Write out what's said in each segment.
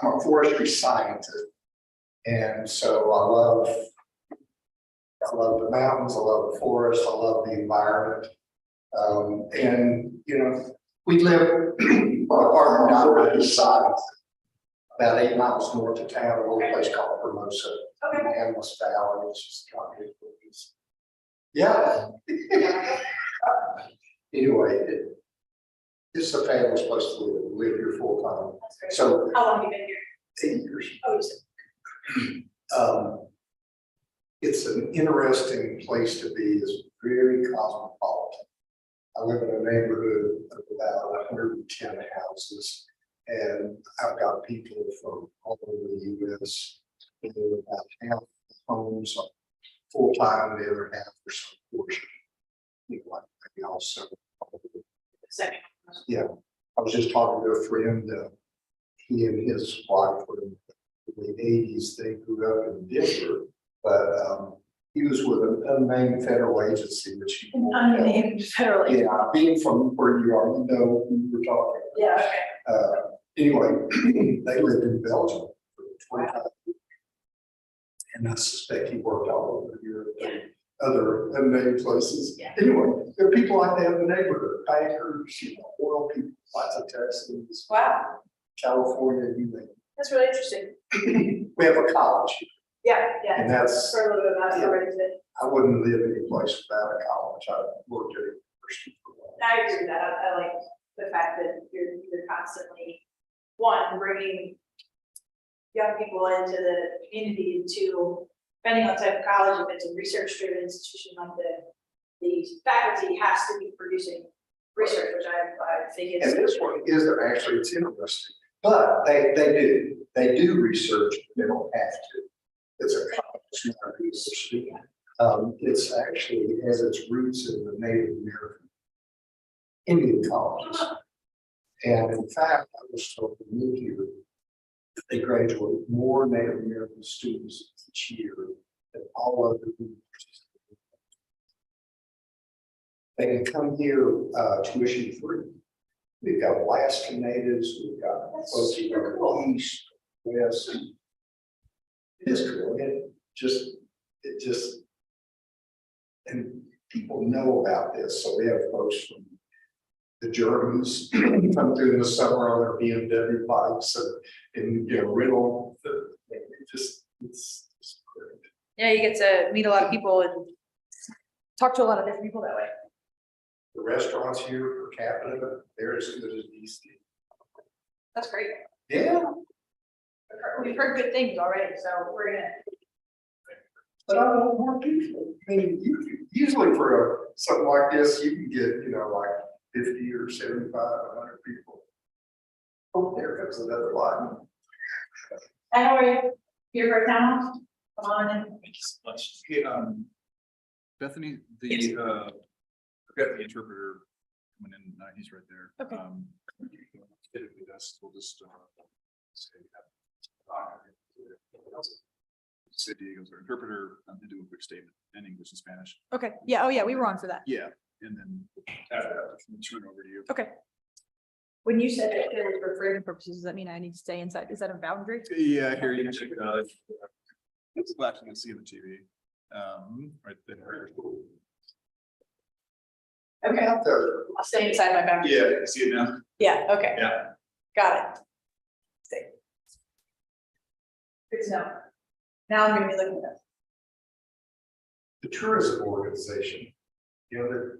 I'm a forestry scientist, and so I love the mountains, I love the forest, I love the environment. And you know, we live our apartment side, about 8 miles north of town, a little place called Hermosa, in the Endless Valley. It's just not good. Yeah. Anyway, it's a fabulous place to live here full time. So How long have you been here? 8 years. Oh, you said. It's an interesting place to be. It's very cosmopolitan. I live in a neighborhood of about 110 houses, and I've got people from all over the U.S. About half the homes are full time, the other half are some portion. You know, like maybe also. Second. Yeah, I was just talking to a friend. He and his wife were in the 80s. They grew up in Denver, but he was with an unnamed federal agency, which you An unnamed federal. yeah, being from where you are, you know who we're talking Yeah, okay. about. Anyway, they lived in Belgium for 25 years. And I suspect he worked all over Europe and other unnamed places. Yeah. Anyway, there are people like that in the neighborhood, bankers, you know, oil people, lots of Texans, Wow, California, you name that's really interesting. it. We have a college, Yeah. and that's, Heard a little bit about it Yeah. already today. I wouldn't live any place without a college. I worked at a university for a while. I agree with that. I like the fact that you're constantly, one, bringing young people into the community, and two, depending on the type of college, if it's a research-driven institution like the faculty has to be producing research, which I think is. And this one is that actually it's interesting, but they do research, they don't have to. It's a college, not a university. It's actually has its roots in the Native American Indian colonies. And in fact, I was told to move here, they graduate more Native American students each year than all other universities. They can come here tuition free. We've got Alaskan natives, we've got That's folks super from cool. the east, west. It is cool. It just, and people know about this. So we have folks from the Germans come through in the summer on their BMW bikes and you know, rental. It's great. Yeah, you get to meet a lot of people and talk to a lot of different people that way. The restaurants here per capita, they're as good as DC. That's great. Yeah, We've heard good things already, so we're gonna. but I want more people. I mean, usually for something like this, you can get, you know, like 50 or 75, 100 people. Oh, there comes another line. Hi, how are you? Here for town? Come on in. Thank you so much. Hey, Bethany, I've got the interpreter coming in, he's right there. Okay. Typically we'll just, say, say Diego's our interpreter, and do a quick statement in English and Spanish. Okay, yeah, oh yeah, we were on for that. Yeah, and then after that, we'll turn over to you. Okay. When you said that it was for framing purposes, does that mean I need to stay inside? Is that a boundary? Yeah, here you can check it out. It's flash, you can see on the TV. Right there. Okay, Out there. I'll stay inside my boundary. Yeah, you can see it now. Yeah, okay, Yeah. got it. Stay. Good to know. Now I'm gonna be looking at The tourism organization, you know,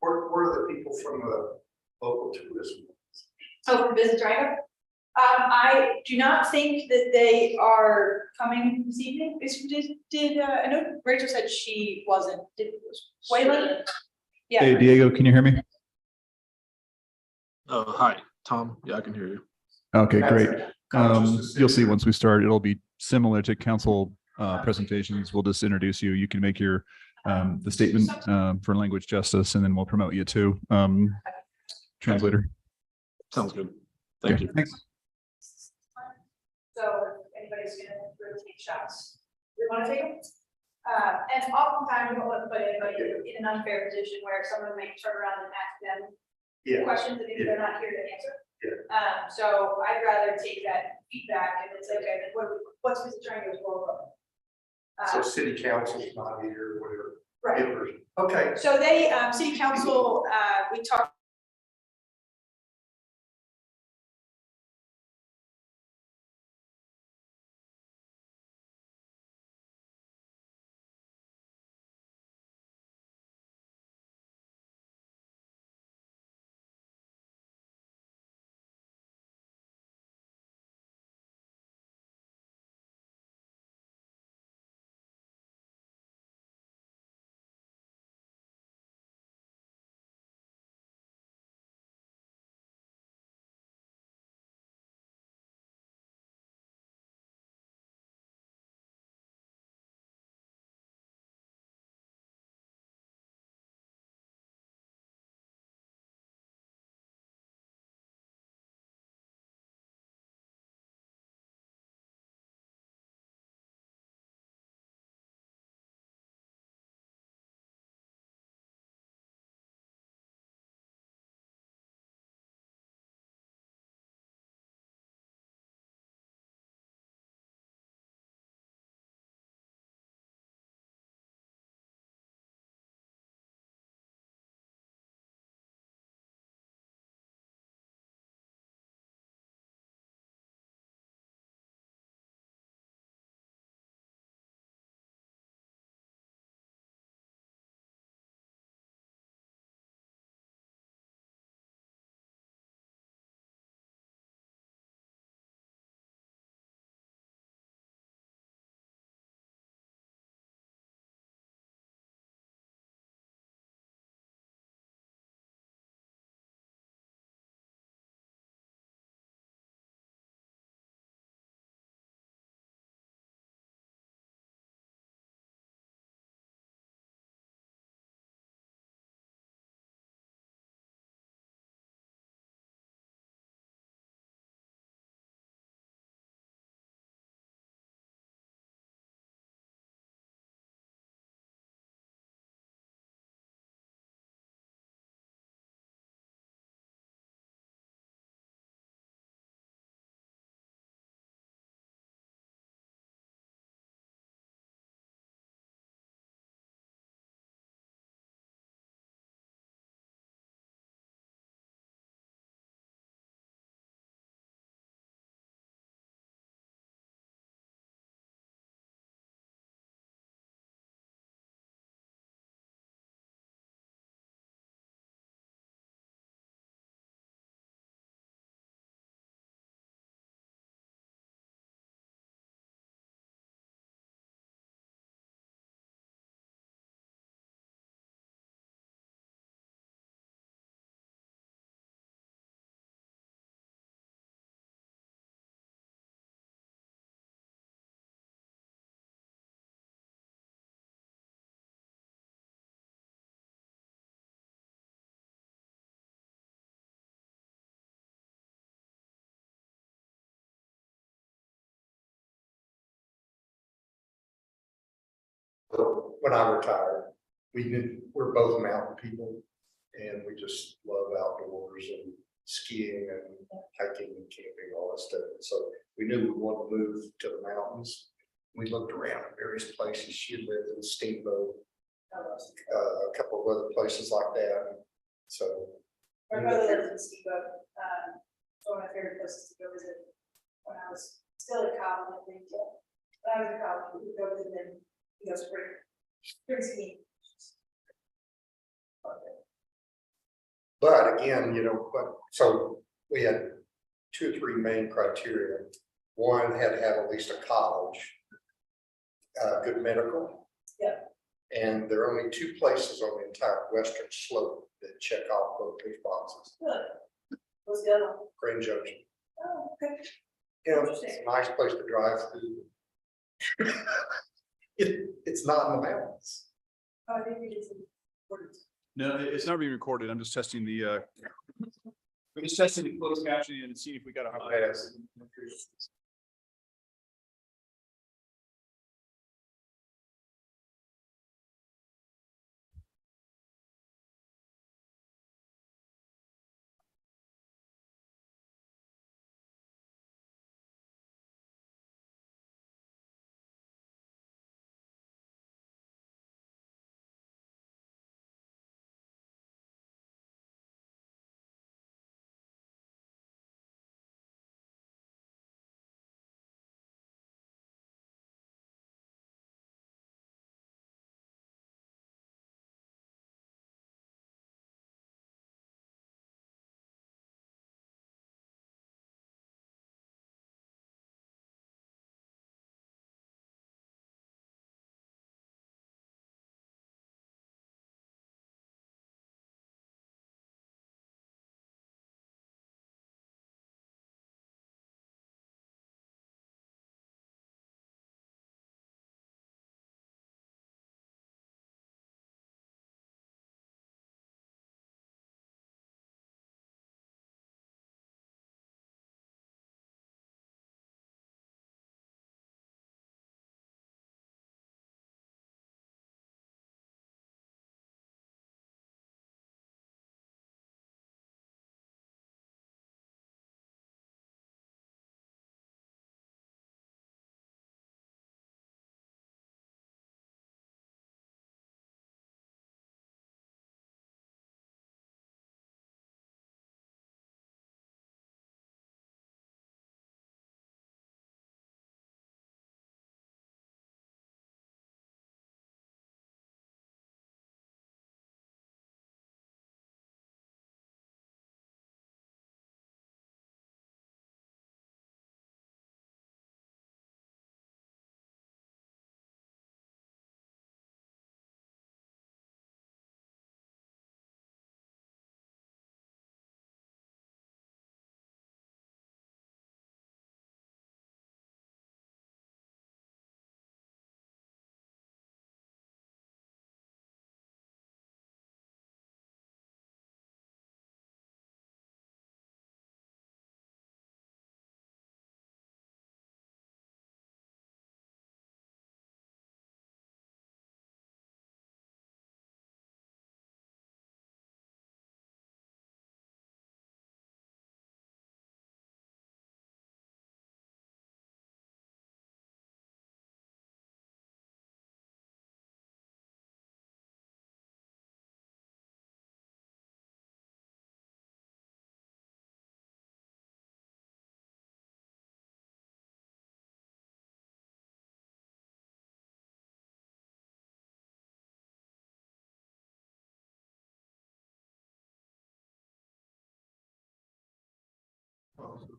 where are the people from the local tourism? Oh, from Visit Drago? I do not think that they are coming this evening. I know Rachel said she wasn't, Waylon? Yeah. Hey, Diego, can you hear me? Hi, Tom. Yeah, I can hear you. Okay, great. Conscious You'll see once we start, it'll be similar to council presentations. We'll just introduce you. You can make your the statement for language justice, and then we'll promote you to translator. Sounds good. Thank Okay, you. thanks. So if anybody's gonna take shots, we wanna take them? And oftentimes we don't want to put anybody in an unfair position where someone may turn around and ask them Yeah. questions that maybe they're not here to answer. Yeah. So I'd rather take that feedback, and it's okay, then what's Mr. Triangle's role? So city council's not here, whatever. Right, Okay, so they, city council, we talked. when I retired, we're both mountain people. And we just love outdoors and skiing and hiking and camping, all that stuff. So we knew we wanted to move to the mountains. We looked around at various places. She lived in Steamboat, a couple of other places like that. So. My brother lives in Steamboat, one of my favorite places to go visit when I was still in college, I think, yeah. When I was in college, we would go visit them, spring skiing. But again, so we had 2 or 3 main criteria. One had to have at least a college, good medical. Yeah. And there are only 2 places on the entire western slope that check off both these boxes. Good. What's the other one? Grand Junction. Oh, okay. It's a nice place to drive through. It's not in the mountains. Oh, I think it is important. No, it's not being recorded. I'm just testing the, we're just testing the closed captioning and seeing if we got a. Yes.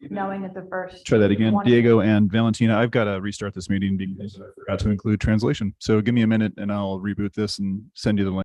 knowing that the first. Try that again. one- Diego and Valentina, I've got to restart this meeting because I forgot to include translation. So give me a minute and I'll reboot this and send you the link.